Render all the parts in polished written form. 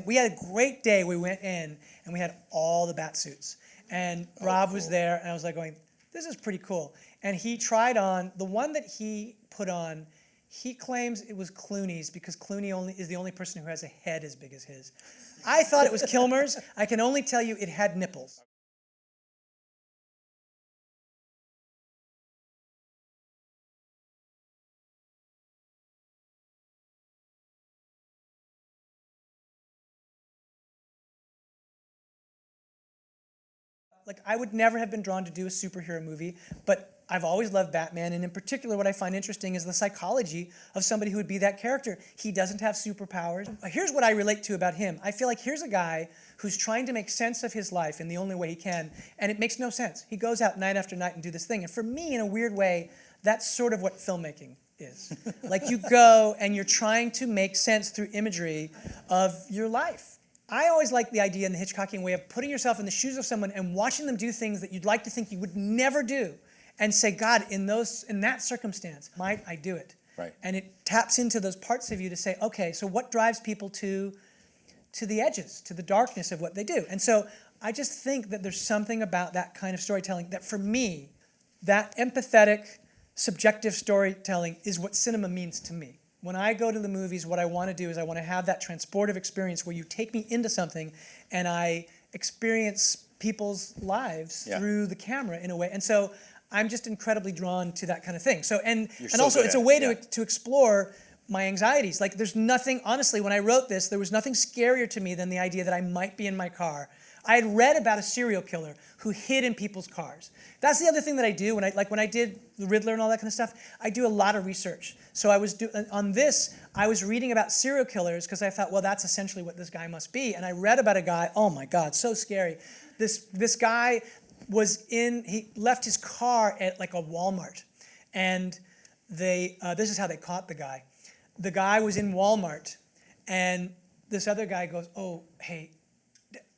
And we had a great day. We went in, and we had all the bat suits. And Rob was there, and I was like going, this is pretty cool. And he tried on, the one that he put on, he claims it was Clooney's because Clooney is the only person who has a head as big as his. I thought it was Kilmer's. I can only tell you it had nipples. Like, I would never have been drawn to do a superhero movie, but I've always loved Batman, and in particular what I find interesting is the psychology of somebody who would be that character. He doesn't have superpowers. Here's what I relate to about him. I feel like here's a guy who's trying to make sense of his life in the only way he can, and it makes no sense. He goes out night after night and do this thing, and for me, in a weird way, that's sort of what filmmaking is. Like, you go and you're trying to make sense through imagery of your life. I always like the idea in the Hitchcockian way of putting yourself in the shoes of someone and watching them do things that you'd like to think you would never do, and say, God, in that circumstance, might I do it? Right. And it taps into those parts of you to say, okay, so what drives people to the edges, to the darkness of what they do? And so I just think that there's something about that kind of storytelling that, for me, that empathetic, subjective storytelling is what cinema means to me. When I go to the movies, what I want to do is I want to have that transportive experience where you take me into something and I experience people's lives through the camera in a way. And so I'm just incredibly drawn to that kind of thing. So and also it's a way to explore my anxieties. Like, there's nothing, honestly, when I wrote this, there was nothing scarier to me than the idea that I might be in my car. I had read about a serial killer who hid in people's cars. That's the other thing that I do when I did the Riddler and all that kind of stuff. I do a lot of research. So I was reading about serial killers because I thought, well, that's essentially what this guy must be. And I read about a guy. Oh my God, so scary. This guy he left his car at like a Walmart, and this is how they caught the guy. The guy was in Walmart, and this other guy goes, oh, hey,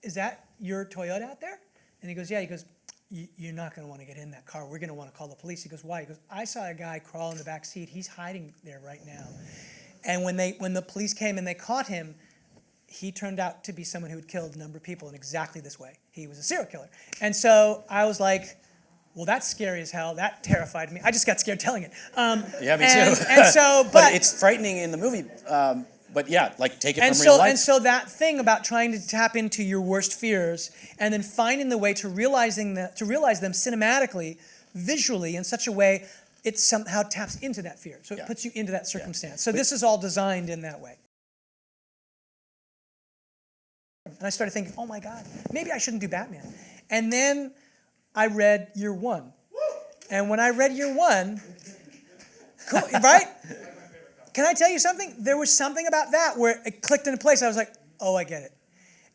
is that your Toyota out there? And he goes, yeah. He goes, you're not going to want to get in that car. We're going to want to call the police. He goes, why? He goes, I saw a guy crawl in the back seat. He's hiding there right now. And when the police came and they caught him, he turned out to be someone who had killed a number of people in exactly this way. He was a serial killer. And so I was like, well, that's scary as hell. That terrified me. I just got scared telling it. Yeah, me too. And so, but it's frightening in the movie. But yeah, like, take it from real life. And so that thing about trying to tap into your worst fears and then finding the way to realize them cinematically, visually, in such a way it somehow taps into that fear. So it puts you into that circumstance. So this is all designed in that way. And I started thinking, oh my God, maybe I shouldn't do Batman. And then I read Year One. And when I read Year One, cool, right? Can I tell you something? There was something about that where it clicked into place. I was like, oh, I get it.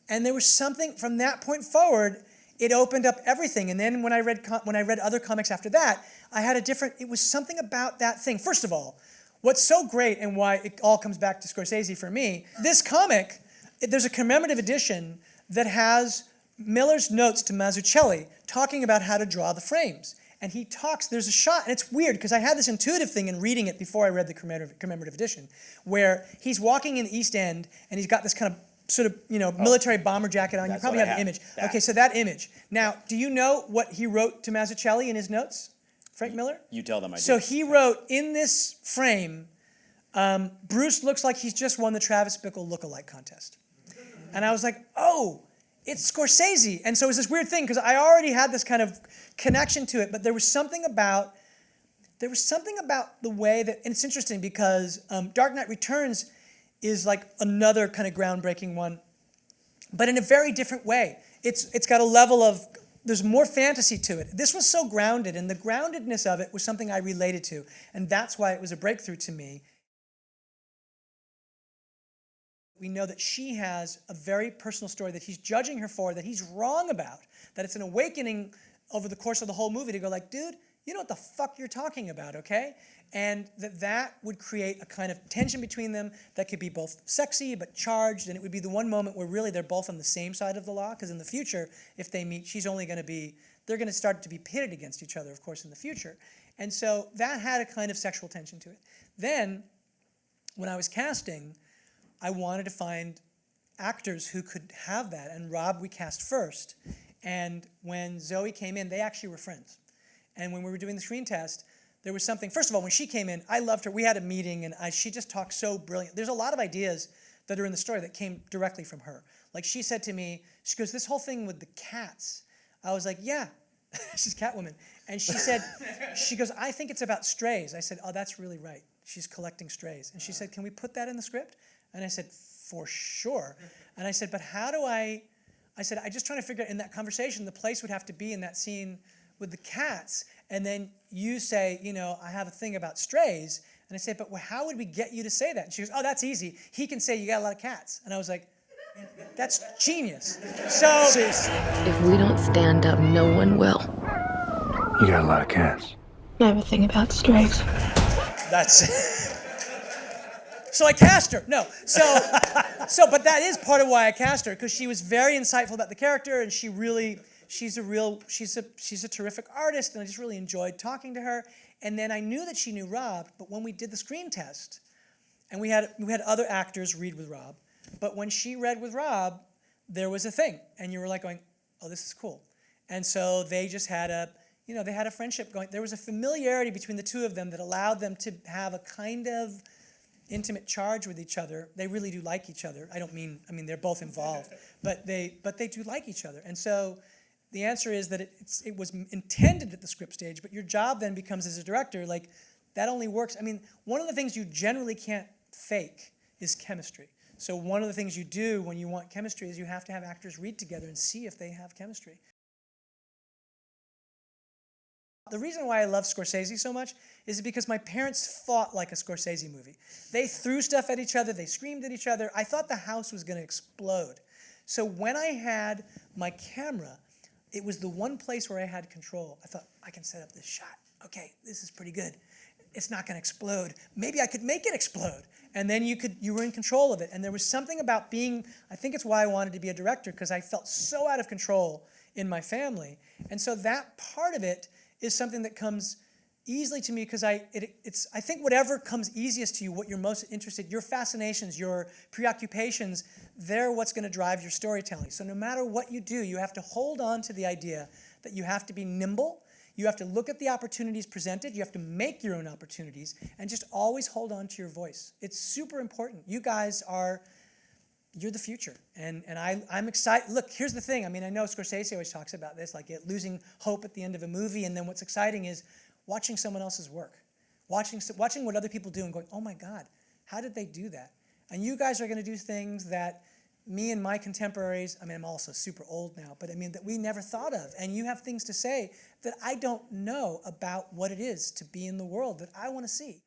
And there was something from that point forward, it opened up everything. And then when I read other comics after that, it was something about that thing. First of all, what's so great and why it all comes back to Scorsese for me, this comic, there's a commemorative edition that has Miller's notes to Mazzucchelli talking about how to draw the frames. And he talks, there's a shot, and it's weird because I had this intuitive thing in reading it before I read the commemorative edition, where he's walking in the East End and he's got this kind of sort of, military bomber jacket on. You probably have the image. Okay, so that image. Now, do you know what he wrote to Mazzucchelli in his notes, Frank Miller? You tell them I do. So he wrote, in this frame, Bruce looks like he's just won the Travis Bickle look-alike contest. And I was like, oh, it's Scorsese. And so it was this weird thing because I already had this kind of connection to it, but there was something about the way that, and it's interesting because Dark Knight Returns is like another kind of groundbreaking one, but in a very different way. It's got a level of, there's more fantasy to it. This was so grounded, and the groundedness of it was something I related to, and that's why it was a breakthrough to me. We know that she has a very personal story that he's judging her for, that he's wrong about, that it's an awakening over the course of the whole movie to go like, dude, you know what the fuck you're talking about, okay? And that would create a kind of tension between them that could be both sexy but charged, and it would be the one moment where really they're both on the same side of the law, because in the future, if they meet, they're going to start to be pitted against each other, of course, in the future. And so that had a kind of sexual tension to it. Then, when I was casting, I wanted to find actors who could have that, and Rob we cast first. And when Zoe came in, they actually were friends. And when we were doing the screen test, there was something, first of all, when she came in, I loved her. We had a meeting, and she just talked so brilliant. There's a lot of ideas that are in the story that came directly from her. Like she said to me, she goes, this whole thing with the cats. I was like, yeah, she's Catwoman. And she said, she goes, I think it's about strays. I said, oh, that's really right. She's collecting strays. And she said, can we put that in the script? And I said, for sure. And I said, but how do I said, I'm just trying to figure out in that conversation, the place would have to be in that scene with the cats. And then you say, you know, I have a thing about strays. And I said, but how would we get you to say that? And she goes, oh, that's easy. He can say you got a lot of cats. And I was like, that's genius. So If we don't stand up, no one will. You got a lot of cats. I have a thing about strays. That's so I cast her. No, but that is part of why I cast her, because she was very insightful about the character, and she's a terrific artist, and I just really enjoyed talking to her. And then I knew that she knew Rob, but when we did the screen test, and we had other actors read with Rob, but when she read with Rob, there was a thing, and you were like going, oh, this is cool. And so they just had they had a friendship going. There was a familiarity between the two of them that allowed them to have a kind of intimate charge with each other. They really do like each other. I mean they're both involved, but they do like each other. And so the answer is that it was intended at the script stage, but your job then becomes as a director, like that only works. I mean, one of the things you generally can't fake is chemistry. So one of the things you do when you want chemistry is you have to have actors read together and see if they have chemistry. The reason why I love Scorsese so much is because my parents fought like a Scorsese movie. They threw stuff at each other. They screamed at each other. I thought the house was going to explode. So when I had my camera, it was the one place where I had control. I thought, I can set up this shot. Okay, this is pretty good. It's not going to explode. Maybe I could make it explode. And then you were in control of it. And there was something about I think it's why I wanted to be a director, because I felt so out of control in my family. And so that part of it is something that comes easily to me, because I think whatever comes easiest to you, what you're most interested, your fascinations, your preoccupations, they're what's going to drive your storytelling. So no matter what you do, you have to hold on to the idea that you have to be nimble, you have to look at the opportunities presented, you have to make your own opportunities, and just always hold on to your voice. It's super important. You guys you're the future, and I'm excited. Look, here's the thing. I mean, I know Scorsese always talks about this, like losing hope at the end of a movie, and then what's exciting is watching someone else's work, watching what other people do and going, oh my God, how did they do that? And you guys are going to do things that me and my contemporaries, I mean, I'm also super old now, but I mean, that we never thought of. And you have things to say that I don't know about what it is to be in the world that I want to see.